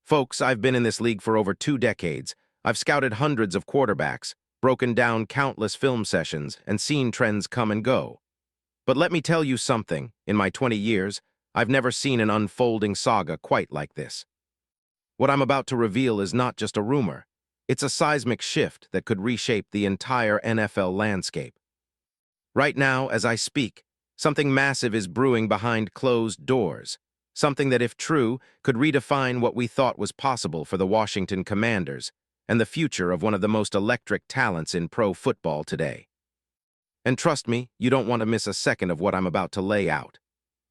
Folks, I've been in this league for over 2 decades. I've scouted hundreds of quarterbacks, broken down countless film sessions, and seen trends come and go. But let me tell you something, in my 20 years, I've never seen an unfolding saga quite like this. What I'm about to reveal is not just a rumor. It's a seismic shift that could reshape the entire NFL landscape. Right now, as I speak, something massive is brewing behind closed doors. Something that, if true, could redefine what we thought was possible for the Washington Commanders and the future of one of the most electric talents in pro football today. And trust me, you don't want to miss a second of what I'm about to lay out.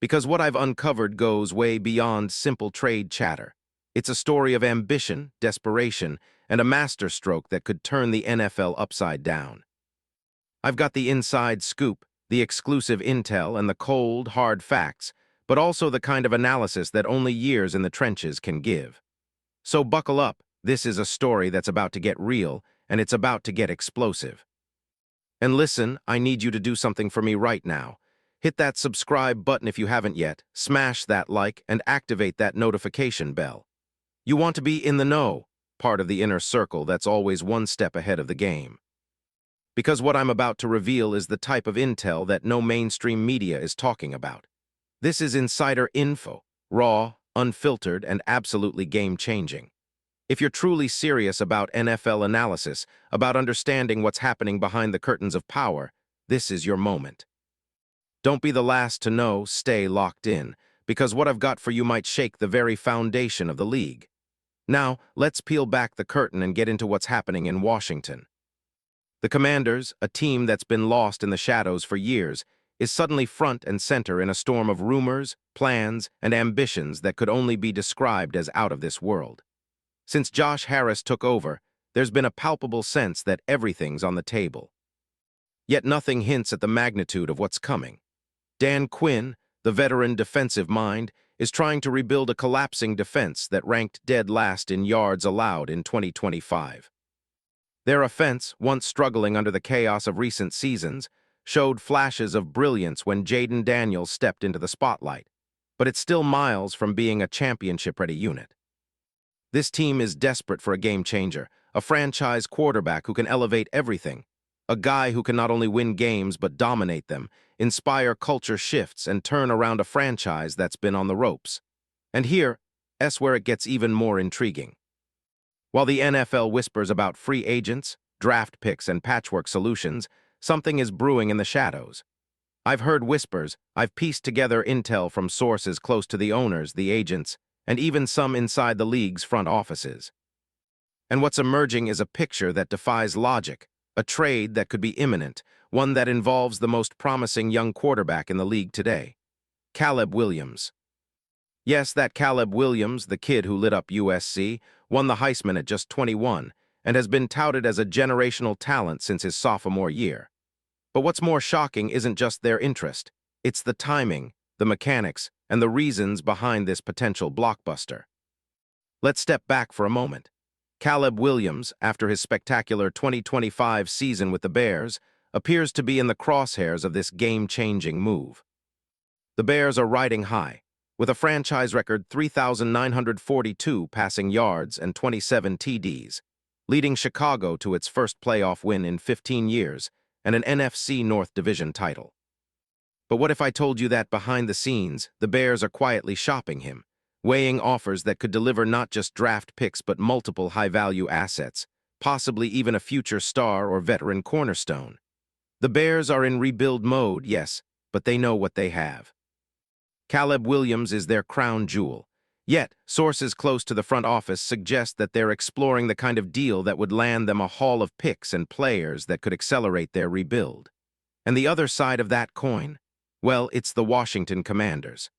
Because what I've uncovered goes way beyond simple trade chatter. It's a story of ambition, desperation, and a masterstroke that could turn the NFL upside down. I've got the inside scoop, the exclusive intel, and the cold, hard facts, but also the kind of analysis that only years in the trenches can give. So buckle up, this is a story that's about to get real, and it's about to get explosive. And listen, I need you to do something for me right now. Hit that subscribe button if you haven't yet, smash that like, and activate that notification bell. You want to be in the know, part of the inner circle that's always one step ahead of the game. Because what I'm about to reveal is the type of intel that no mainstream media is talking about. This is insider info, raw, unfiltered, and absolutely game-changing. If you're truly serious about NFL analysis, about understanding what's happening behind the curtains of power, this is your moment. Don't be the last to know, stay locked in, because what I've got for you might shake the very foundation of the league. Now, let's peel back the curtain and get into what's happening in Washington. The Commanders, a team that's been lost in the shadows for years, is suddenly front and center in a storm of rumors, plans, and ambitions that could only be described as out of this world. Since Josh Harris took over, there's been a palpable sense that everything's on the table. Yet nothing hints at the magnitude of what's coming. Dan Quinn, the veteran defensive mind, is trying to rebuild a collapsing defense that ranked dead last in yards allowed in 2025. Their offense, once struggling under the chaos of recent seasons, showed flashes of brilliance when Jayden Daniels stepped into the spotlight, but it's still miles from being a championship-ready unit. This team is desperate for a game-changer, a franchise quarterback who can elevate everything, a guy who can not only win games but dominate them, inspire culture shifts, and turn around a franchise that's been on the ropes. And here's where it gets even more intriguing. While the NFL whispers about free agents, draft picks, and patchwork solutions, something is brewing in the shadows. I've heard whispers, I've pieced together intel from sources close to the owners, the agents, and even some inside the league's front offices. And what's emerging is a picture that defies logic, a trade that could be imminent, one that involves the most promising young quarterback in the league today, Caleb Williams. Yes, that Caleb Williams, the kid who lit up USC, won the Heisman at just 21, and has been touted as a generational talent since his sophomore year. But what's more shocking isn't just their interest. It's the timing, the mechanics, and the reasons behind this potential blockbuster. Let's step back for a moment. Caleb Williams, after his spectacular 2025 season with the Bears, appears to be in the crosshairs of this game-changing move. The Bears are riding high, with a franchise record 3,942 passing yards and 27 TDs, leading Chicago to its first playoff win in 15 years and an NFC North Division title. But what if I told you that behind the scenes, the Bears are quietly shopping him, weighing offers that could deliver not just draft picks but multiple high-value assets, possibly even a future star or veteran cornerstone? The Bears are in rebuild mode, yes, but they know what they have. Caleb Williams is their crown jewel. Yet, sources close to the front office suggest that they're exploring the kind of deal that would land them a haul of picks and players that could accelerate their rebuild. And the other side of that coin? Well, it's the Washington Commanders.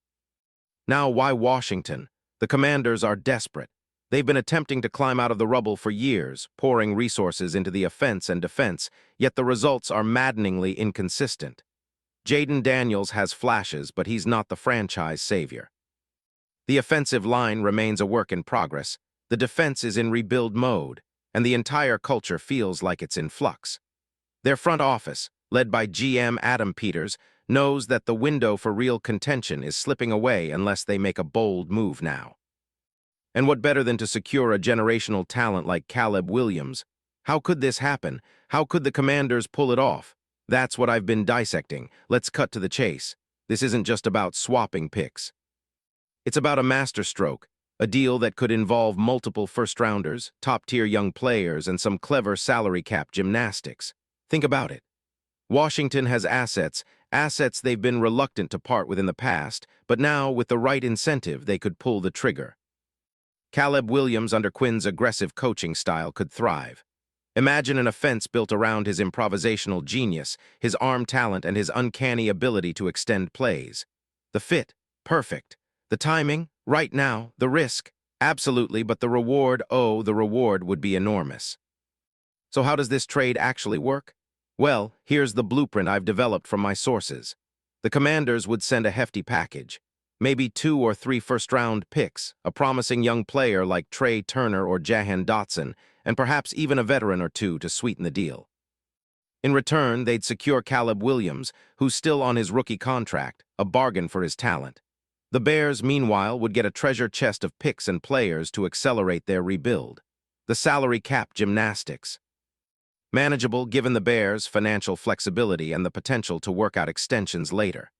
Now, why Washington? The Commanders are desperate. They've been attempting to climb out of the rubble for years, pouring resources into the offense and defense, yet the results are maddeningly inconsistent. Jayden Daniels has flashes, but he's not the franchise savior. The offensive line remains a work in progress, the defense is in rebuild mode, and the entire culture feels like it's in flux. Their front office, led by GM Adam Peters, knows that the window for real contention is slipping away unless they make a bold move now. And what better than to secure a generational talent like Caleb Williams? How could this happen? How could the Commanders pull it off? That's what I've been dissecting. Let's cut to the chase. This isn't just about swapping picks. It's about a masterstroke, a deal that could involve multiple first-rounders, top-tier young players, and some clever salary cap gymnastics. Think about it. Washington has assets they've been reluctant to part with in the past, but now, with the right incentive, they could pull the trigger. Caleb Williams, under Quinn's aggressive coaching style, could thrive. Imagine an offense built around his improvisational genius, his arm talent, and his uncanny ability to extend plays. The fit, perfect. The timing, right now. The risk, absolutely, but the reward, oh, the reward would be enormous. So how does this trade actually work? Well, here's the blueprint I've developed from my sources. The Commanders would send a hefty package. Maybe 2 or 3 first-round picks, a promising young player like Trey Turner or Jahan Dotson, and perhaps even a veteran or 2 to sweeten the deal. In return, they'd secure Caleb Williams, who's still on his rookie contract, a bargain for his talent. The Bears, meanwhile, would get a treasure chest of picks and players to accelerate their rebuild. The salary cap gymnastics. Manageable given the Bears' financial flexibility and the potential to work out extensions later.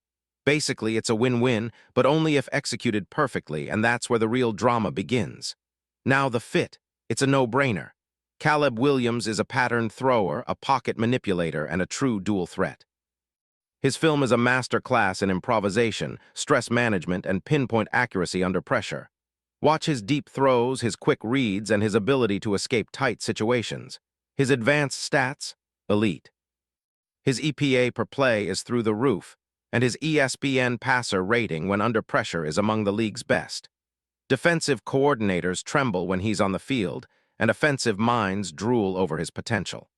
Basically, it's a win-win, but only if executed perfectly, and that's where the real drama begins. Now the fit. It's a no-brainer. Caleb Williams is a pattern thrower, a pocket manipulator, and a true dual threat. His film is a master class in improvisation, stress management, and pinpoint accuracy under pressure. Watch his deep throws, his quick reads, and his ability to escape tight situations. His advanced stats? Elite. His EPA per play is through the roof, and his ESPN passer rating when under pressure is among the league's best. Defensive coordinators tremble when he's on the field, and offensive minds drool over his potential.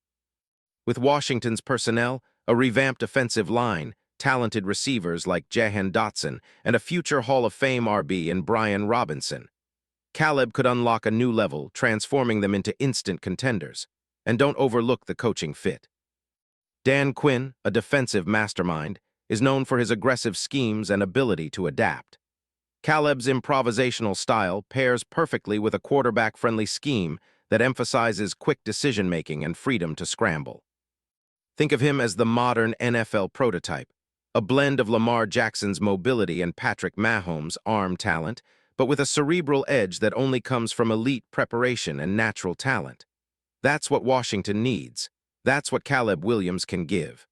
With Washington's personnel, a revamped offensive line, talented receivers like Jahan Dotson, and a future Hall of Fame RB in Brian Robinson, Caleb could unlock a new level, transforming them into instant contenders. And don't overlook the coaching fit. Dan Quinn, a defensive mastermind, is known for his aggressive schemes and ability to adapt. Caleb's improvisational style pairs perfectly with a quarterback-friendly scheme that emphasizes quick decision-making and freedom to scramble. Think of him as the modern NFL prototype, a blend of Lamar Jackson's mobility and Patrick Mahomes' arm talent, but with a cerebral edge that only comes from elite preparation and natural talent. That's what Washington needs. That's what Caleb Williams can give.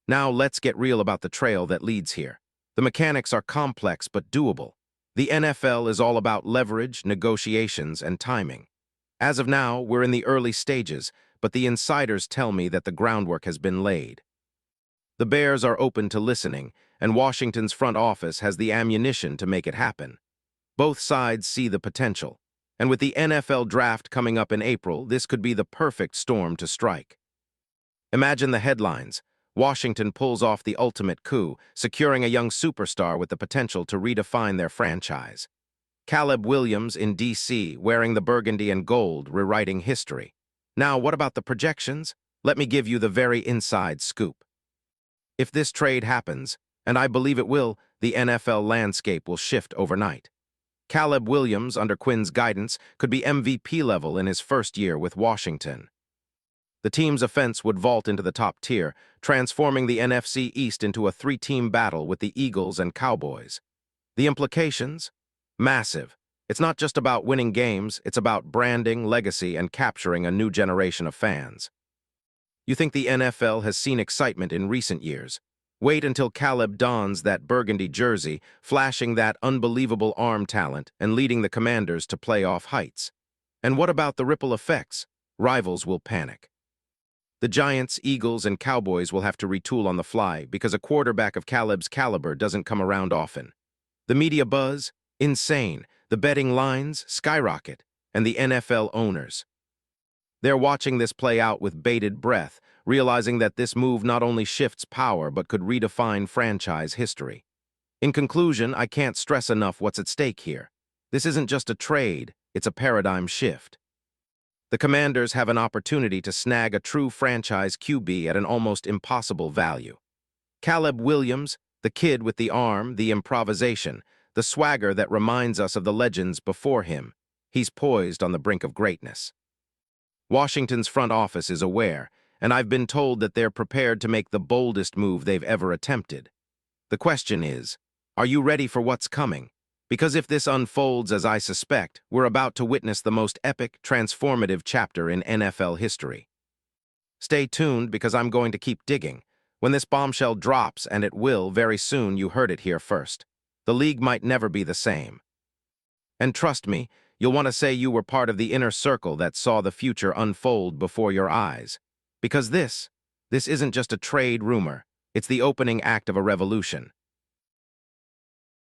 Now let's get real about the trail that leads here. The mechanics are complex but doable. The NFL is all about leverage, negotiations, and timing. As of now, we're in the early stages, but the insiders tell me that the groundwork has been laid. The Bears are open to listening, and Washington's front office has the ammunition to make it happen. Both sides see the potential. And with the NFL draft coming up in April, this could be the perfect storm to strike. Imagine the headlines. Washington pulls off the ultimate coup, securing a young superstar with the potential to redefine their franchise. Caleb Williams in D.C., wearing the burgundy and gold, rewriting history. Now, what about the projections? Let me give you the very inside scoop. If this trade happens, and I believe it will, the NFL landscape will shift overnight. Caleb Williams, under Quinn's guidance, could be MVP level in his first year with Washington. The team's offense would vault into the top tier, transforming the NFC East into a 3-team battle with the Eagles and Cowboys. The implications? Massive. It's not just about winning games, it's about branding, legacy, and capturing a new generation of fans. You think the NFL has seen excitement in recent years? Wait until Caleb dons that burgundy jersey, flashing that unbelievable arm talent and leading the Commanders to playoff heights. And what about the ripple effects? Rivals will panic. The Giants, Eagles, and Cowboys will have to retool on the fly because a quarterback of Caleb's caliber doesn't come around often. The media buzz? Insane. The betting lines? Skyrocket. And the NFL owners? They're watching this play out with bated breath, realizing that this move not only shifts power but could redefine franchise history. In conclusion, I can't stress enough what's at stake here. This isn't just a trade, it's a paradigm shift. The Commanders have an opportunity to snag a true franchise QB at an almost impossible value. Caleb Williams, the kid with the arm, the improvisation, the swagger that reminds us of the legends before him. He's poised on the brink of greatness. Washington's front office is aware, and I've been told that they're prepared to make the boldest move they've ever attempted. The question is, are you ready for what's coming? Because if this unfolds as I suspect, we're about to witness the most epic, transformative chapter in NFL history. Stay tuned because I'm going to keep digging. When this bombshell drops, and it will very soon, you heard it here first. The league might never be the same. And trust me, you'll want to say you were part of the inner circle that saw the future unfold before your eyes. Because this isn't just a trade rumor. It's the opening act of a revolution.